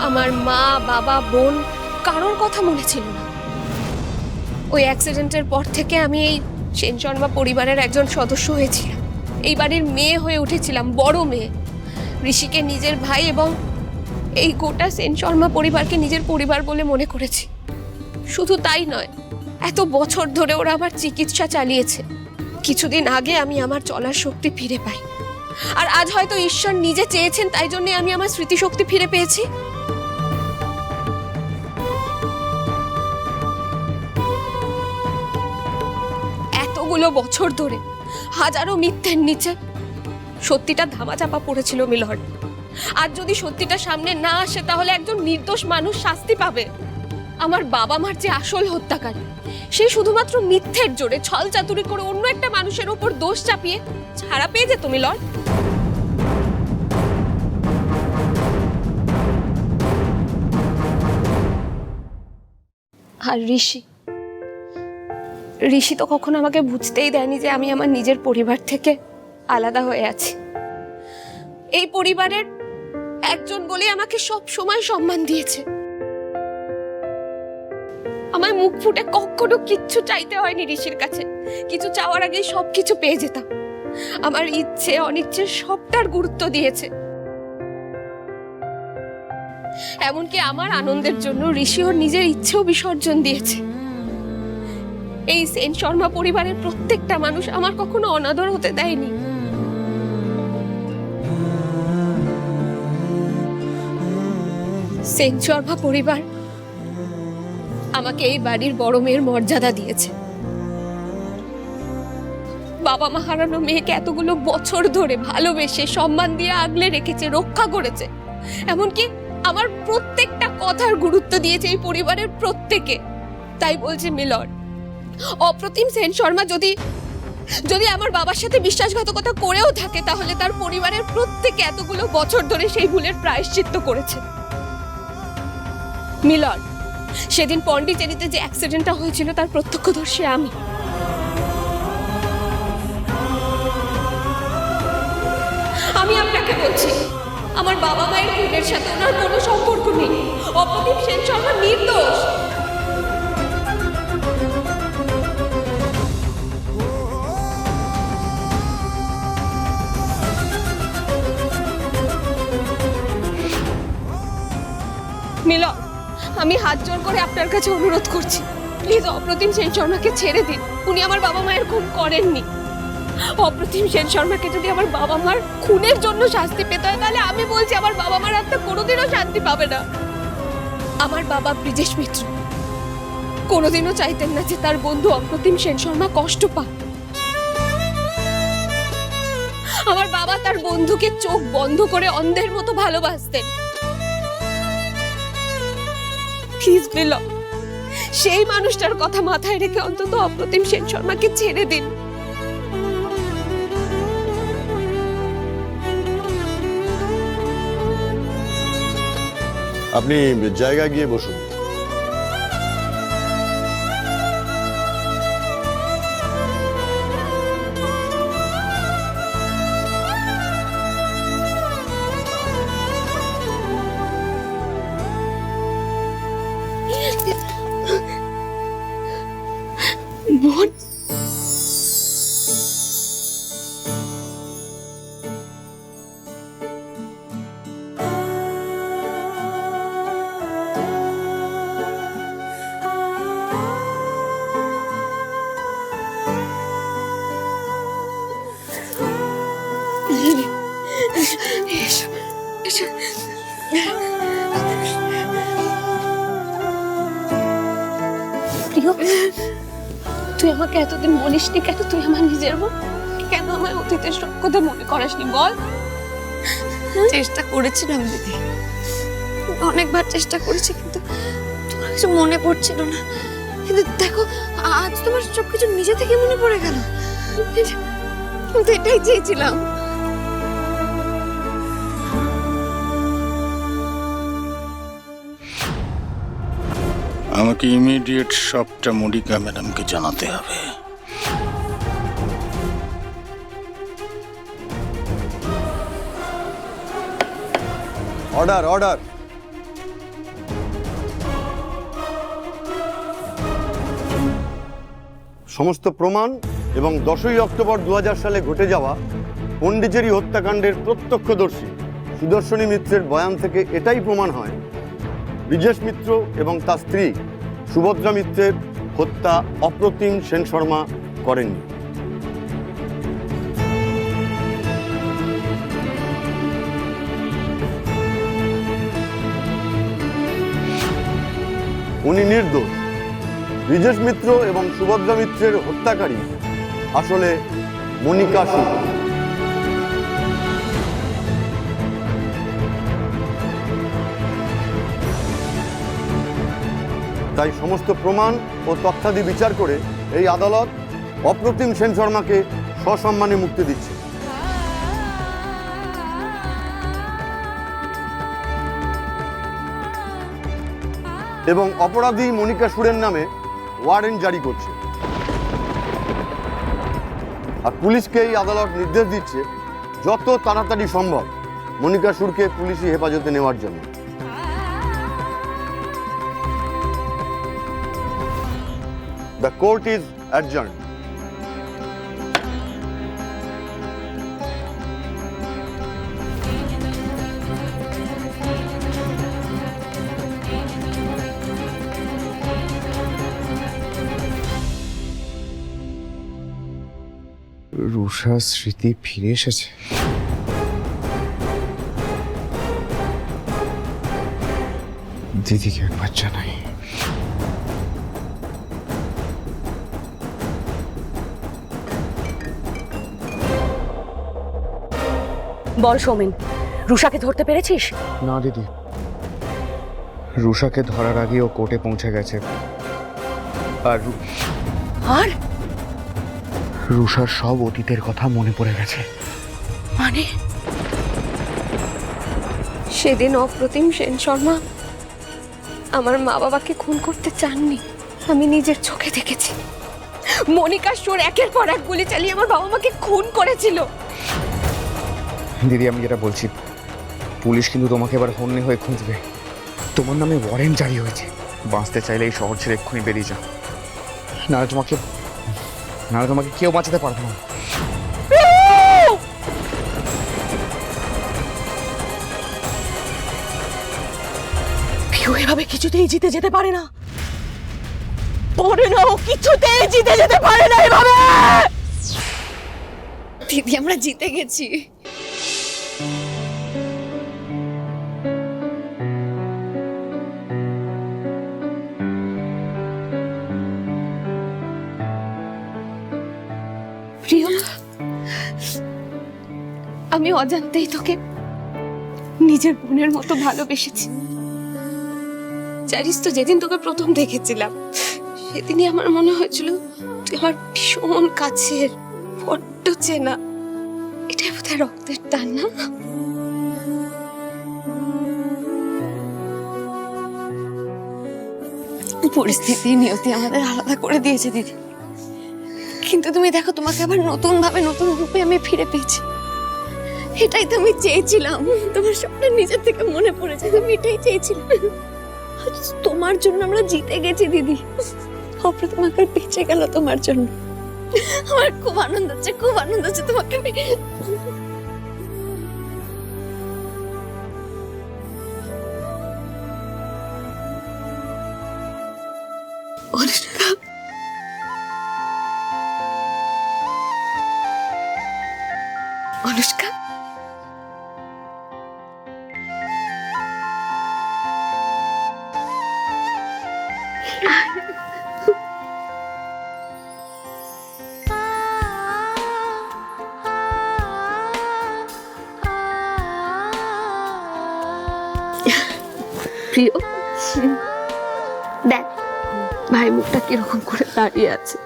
আমার মা, বাবা, বোন কারোর কথা মনে ছিল না। ওই অ্যাক্সিডেন্টের পর থেকে আমি এই সেন শর্মা পরিবারের একজন সদস্য হয়েছিলাম। এই বাড়ির মেয়ে হয়ে উঠেছিলাম, বড় মেয়ে। ঋষিকে নিজের ভাই এবং এই গোটা সেন শর্মা পরিবারকে নিজের পরিবার বলে মনে করেছি। শুধু তাই নয়, এত বছর ধরে ওরা আমার চিকিৎসা চালিয়েছে। কিছুদিন আগে আমি আমার চলার শক্তি ফিরে পাই, আর আজ হয়তো ঈশ্বর নিজে চেয়েছেন, তাই জন্য আমি আমার স্মৃতিশক্তি ফিরে পেয়েছি। এতগুলো বছর ধরে হাজারো মিথ্যের নিচে সত্যিটা ধামাচাপা পড়েছিল মিলন। আর যদি সত্যিটা সামনে না আসে তাহলে একজন নির্দোষ মানুষ শাস্তি পাবে। আমার বাবা মার যে আসল হত্যাকারী, সে শুধুমাত্র মিথ্যের জোরে ছল চাতুরি করে অন্য একটা মানুষের উপর দোষ চাপিয়ে ছাড়া পেয়ে যেত মিলন। আর ঋষি তো কখনো আমাকে বুঝতেই দেয়নি যে আমি আমার নিজের পরিবার থেকে আলাদা হয়ে আছি। এই পরিবারের একজন বলে আমাকে সব সময় সম্মান দিয়েছে। আমার মুখ ফুটে কখনো কিচ্ছু চাইতে হয়নি ঋষির কাছে। কিছু চাওয়ার আগেই সবকিছু পেয়ে যেতাম। আমার ইচ্ছে অনিচ্ছে সবটার গুরুত্ব দিয়েছে। এমনকি আমার আনন্দের জন্য ঋষি ওর নিজের ইচ্ছেও বিসর্জন দিয়েছে। এই সেন শর্মা পরিবারের প্রত্যেকটা মানুষ আমার কখনো অনাদর হতে দেয়নি। সেন শর্মা পরিবার আমাকে এই বাড়ির বড় মেয়ের মর্যাদা দিয়েছে। বাবা মা হারানো মেয়েকে এতগুলো বছর ধরে ভালোবেসে সম্মান দিয়ে আগলে রেখেছে, রক্ষা করেছে। এমনকি আমার প্রত্যেকটা কথার গুরুত্ব দিয়েছে এই পরিবারের প্রত্যেকে। তাই বলছে মিলন, অপ্রতিম সেন শর্মা যদি আমার বাবার সাথে বিশ্বাসঘাতকতা করেও থাকে, তাহলে তার পরিবারের প্রত্যেকে এতগুলো বছর ধরে সেই ভুলের প্রায়শ্চিত্ত করেছে। মিলন, সেদিন পন্ডিচেরিতে যে অ্যাক্সিডেন্টটা হয়েছিল তার প্রত্যক্ষদর্শী আমি। আপনাকে বলছি, আমার বাবা মায়ের খুনের সাথে ওনার কোনো সম্পর্ক নেই। অপ্রতিম সেন শর্মা নির্দোষ। মিলন, আমি হাত জোর করে আপনার কাছে অনুরোধ করছি, প্লিজ অপ্রতিম সেন শর্মাকে ছেড়ে দিন। উনি আমার বাবা মায়ের খুন করেননি। অপ্রতিম সেন শর্মাকে যদি আমার বাবা মার খুনের জন্য শাস্তি পেতে হয়, তাহলে আমি বলছি আমার বাবা মার আত্মা কোনোদিনও শান্তি পাবে না। আমার বাবা ব্রিজেশ মিত্র কোনোদিনও চাইতেন না যে তার বন্ধু অপ্রতিম সেন শর্মা কষ্ট পাক। আমার বাবা তার বন্ধুকে চোখ বন্ধ করে অন্ধের মতো ভালোবাসতেন। প্লিজ মিলন, সেই মানুষটার কথা মাথায় রেখে অন্তত অপ্রতিম সেন শর্মাকে ছেড়ে দিন। আপনি জায়গায় গিয়ে বসুন। বোন, তুই আমাকে এতদিন বলিসনি কেন তুই আমার নিজের বোন? কেন আমার অতীতের সব কথা মনে করাসনি বল? চেষ্টা করেছিলাম দিদি, অনেকবার চেষ্টা করেছি, কিন্তু তোমার কিছু মনে পড়ছিল না। কিন্তু দেখো, আজ তোমার সবকিছু নিজে থেকে মনে পড়ে গেল। কিন্তু এটাই চেয়েছিলাম। আমাকে ইমিডিয়েট সবটা মনিকা ম্যাডামকে জানাতে হবে। Order order. সমস্ত প্রমাণ এবং 10ই অক্টোবর 2000 সালে ঘটে যাওয়া পন্ডিচেরি হত্যাকাণ্ডের প্রত্যক্ষদর্শী সুদর্শনী মিত্রের বয়ান থেকে এটাই প্রমাণ হয় ব্রিজেশ মিত্র এবং তার স্ত্রী সুভদ্রা মিত্রের হত্যা অপ্রতিম সেন শর্মা করেননি। উনি নির্দোষ। ব্রিজেশ মিত্র এবং সুভদ্রা মিত্রের হত্যাকারী আসলে মনিকা সুর। তাই সমস্ত প্রমাণ ও তথ্যাদি বিচার করে এই আদালত অপ্রতিম সেন শর্মাকে সসম্মানে মুক্তি দিচ্ছে। এবং অপরাধী মনিকা সুরের নামে ওয়ারেন্ট জারি করছে। আর পুলিশকে এই আদালত নির্দেশ দিচ্ছে যত তাড়াতাড়ি সম্ভব মনিকা সুরকে পুলিশি হেফাজতে নেওয়ার জন্য। The court is adjourned. রুষার স্মৃতি ফিরে এসেছে। দিদিকে একবার জানাই। বল সৌমেন, রুষাকে ধরতে পেরেছিস? না দিদি, রুষাকে ধরার আগে ও কোর্টে পৌঁছে গেছে। আর আর রুষার সব অতীতের কথা মনে পড়ে গেছে। মানে সেদিন অপ্রতিম সেন শর্মা আমার মা বাবাকে খুন করতে চাননি। আমি নিজের চোখে দেখেছি মনিকা সুর একের পর এক গুলি চালিয়ে আমার বাবা মাকে খুন করেছিল। দিদি, আমি যেটা বলছি, পুলিশ কিন্তু তোমাকে এবার হন্যে হয়ে খুঁজবে। তোমার নামে ওয়ারেন্ট জারি হয়েছে। বাঁচতে চাইলে এই শহর ছেড়ে এক্ষুনি বেরিয়ে যাও, নাহলে তোমাকে কেউ বাঁচাতে পারবে না। কেউ এভাবে কিছুতেই জিতে যেতে পারে না। ও কিছুতেই জিতে যেতে পারে না এভাবে। দিদি, আমরা জিতে গেছি। প্রিয়, আমি অজান্তেই তোকে নিজের বোনের মতো ভালোবেসেছি। জানিস তো, যেদিন তোকে প্রথম দেখেছিলাম সেদিনই আমার মনে হয়েছিল তুই আমার ভীষণ কাছের, বড্ড চেনা। এটাই বোধহয় রক্তের টান, না? পরিস্থিতি, নিয়তি আমাদের আলাদা করে দিয়েছে দিদি, কিন্তু তুমি দেখো, তোমাকে আবার নতুন ভাবে, নতুন রূপে আমি ফিরে পেয়েছি। এটাই তো আমি চেয়েছিলাম। তোমার স্বপ্ন নিজের থেকে মনে পড়েছে, তুমি এটাই চেয়েছিলে। আজ তোমার জন্য আমরা জিতে গেছি দিদি। অপ্রতিম আকার বেঁচে গেল তোমার জন্য। আমার খুব আনন্দ হচ্ছে, খুব আনন্দ হচ্ছে তোমাকে পেয়ে। অনুষ্কা, অনুষ্কা, প্রিয়, দেখ ভাই মুখটা কিরকম করে দাঁড়িয়ে আছে।